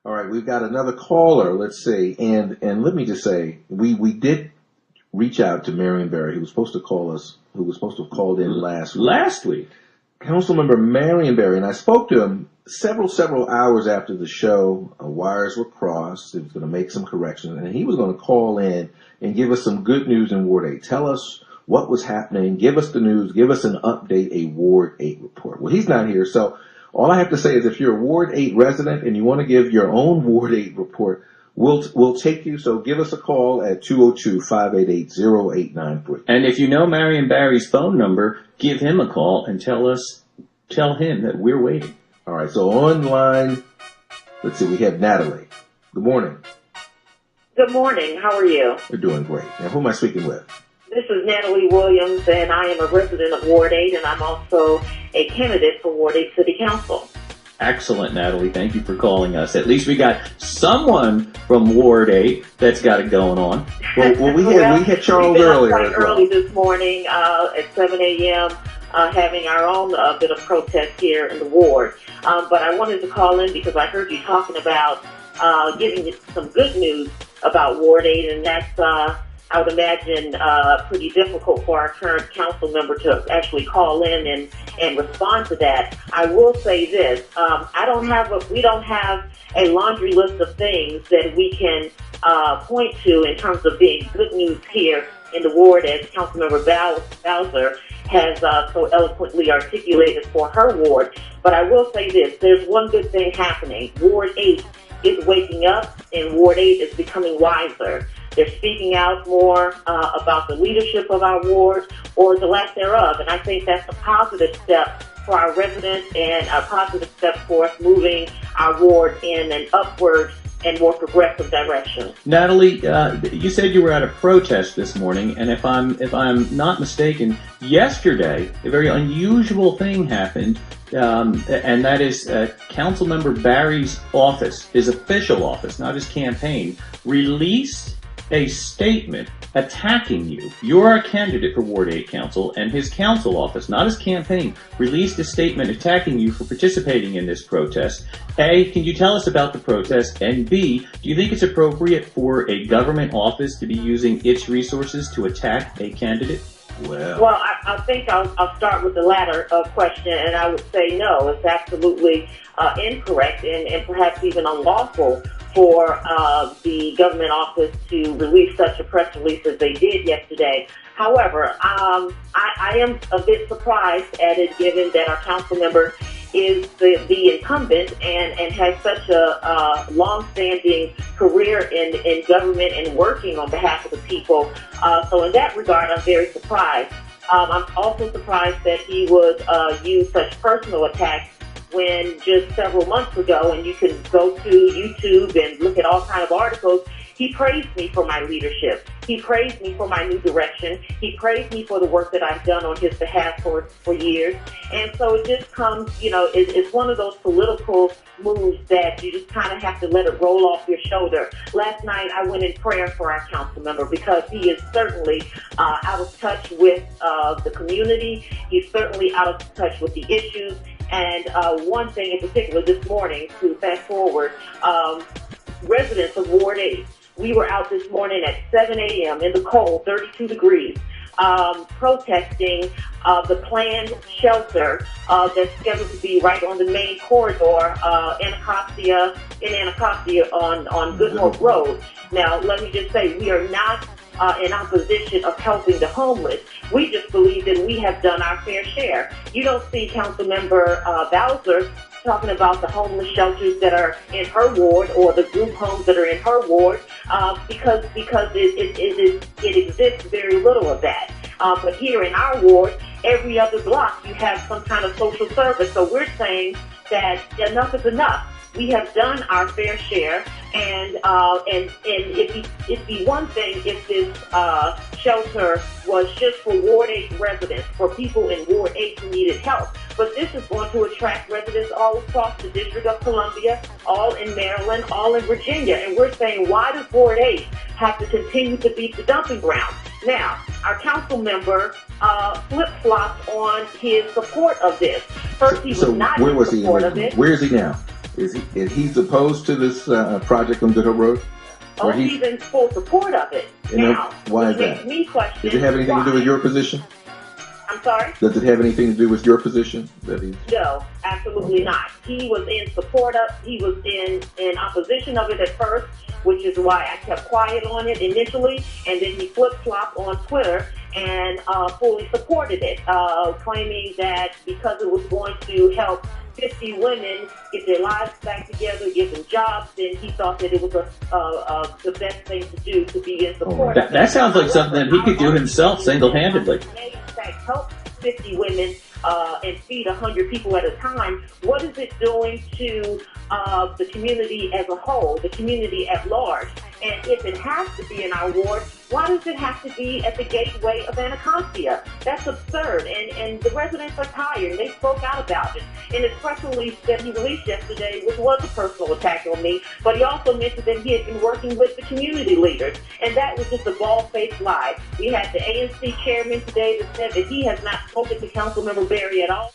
All right, we've got another caller. Let's see, and let me just say, we did reach out to Marion Barry, who was supposed to call us, who was supposed to have called in last week. Last week, Councilmember Marion Barry, and I spoke to him several hours after the show. Wires were crossed. He was going to make some corrections, and he was going to call in and give us some good news in Ward 8. Tell us what was happening. Give us the news. Give us an update, a Ward 8 report. Well, he's not here, so all I have to say is if you're a Ward 8 resident and you want to give your own Ward 8 report, we'll take you. So give us a call at 202-588-0893. and if you know Marion Barry's phone number, give him a call and tell him that we're waiting. All right, so online, let's see, we have Natalie. Good morning. Good morning. How are you? We're doing great. Now, who am I speaking with? This is Natalie Williams, and I am a resident of Ward 8, and I'm also a candidate for Ward 8 City Council. Excellent, Natalie. Thank you for calling us. At least we got someone from Ward 8 that's got it going on. Well, we had Charles earlier as well. Early this morning at 7 a.m. Having our own bit of protest here in the ward. But I wanted to call in because I heard you talking about giving you some good news about Ward 8, and that's I would imagine pretty difficult for our current council member to actually call in and respond to that. I will say this: we don't have a laundry list of things that we can point to in terms of being good news here in the ward, as Councilmember Bowser has so eloquently articulated for her ward. But I will say this: there's one good thing happening. Ward 8 is waking up, and Ward 8 is becoming wiser. They're speaking out more about the leadership of our ward, or the lack thereof, and I think that's a positive step for our residents and a positive step for us moving our ward in an upward and more progressive direction. Natalie, you said you were at a protest this morning, and if I'm not mistaken, yesterday a very unusual thing happened, and that is Councilmember Barry's office, his official office, not his campaign, released a statement attacking you. You're a candidate for Ward 8 Council, and his council office, not his campaign, released a statement attacking you for participating in this protest. A, can you tell us about the protest? And B, do you think it's appropriate for a government office to be using its resources to attack a candidate? Well, I think I'll start with the latter question, and I would say no, it's absolutely incorrect and perhaps even unlawful for the government office to release such a press release as they did yesterday. However, I am a bit surprised at it, given that our council member is the incumbent and has such a long-standing career in government and working on behalf of the people. So in that regard, I'm very surprised. I'm also surprised that he would use such personal attacks when just several months ago, and you can go to YouTube and look at all kinds of articles, he praised me for my leadership. He praised me for my new direction. He praised me for the work that I've done on his behalf for years. And so it just comes, it's one of those political moves that you just kind of have to let it roll off your shoulder. Last night I went in prayer for our council member because he is certainly out of touch with the community. He's certainly out of touch with the issues. And one thing in particular this morning, to fast forward, residents of Ward 8, we were out this morning at 7 a.m. in the cold, 32 degrees, protesting the planned shelter that's scheduled to be right on the main corridor in Anacostia on Good Hope Road. Now, let me just say, we are not in opposition of helping the homeless. We just believe that we have done our fair share. You don't see Councilmember Bowser talking about the homeless shelters that are in her ward or the group homes that are in her ward because it exists very little of that. But here in our ward, every other block you have some kind of social service. So we're saying that enough is enough. We have done our fair share, and it'd be one thing if this shelter was just for Ward 8 residents, for people in Ward 8 who needed help. But this is going to attract residents all across the District of Columbia, all in Maryland, all in Virginia. And we're saying, why does Ward 8 have to continue to be the dumping ground? Now, our council member flip-flopped on his support of this. First, he was not in support of it. Where is he now? he's opposed to this project on Good Hope Road? Oh, he's in full support of it. Now, why is which that? makes me question. Does it have anything to do with your position? I'm sorry? Does it have anything to do with your position? No, absolutely not. He was in support of, he was in opposition of it at first, which is why I kept quiet on it initially, and then he flip-flopped on Twitter and fully supported it, claiming that because it was going to help 50 women get their lives back together, give them jobs, then he thought that it was the best thing to do to be in support of it. That sounds like something that he could do himself single-handedly. May, in fact, help 50 women and feed 100 people at a time. What is it doing to the community as a whole, the community at large? And if it has to be in our ward, why does it have to be at the gateway of Anacostia? That's absurd. And the residents are tired. They spoke out about it. In his press release that he released yesterday, which was a personal attack on me, but he also mentioned that he had been working with the community leaders. And that was just a bald-faced lie. We had the ANC chairman today that said that he has not spoken to Councilmember Berry at all.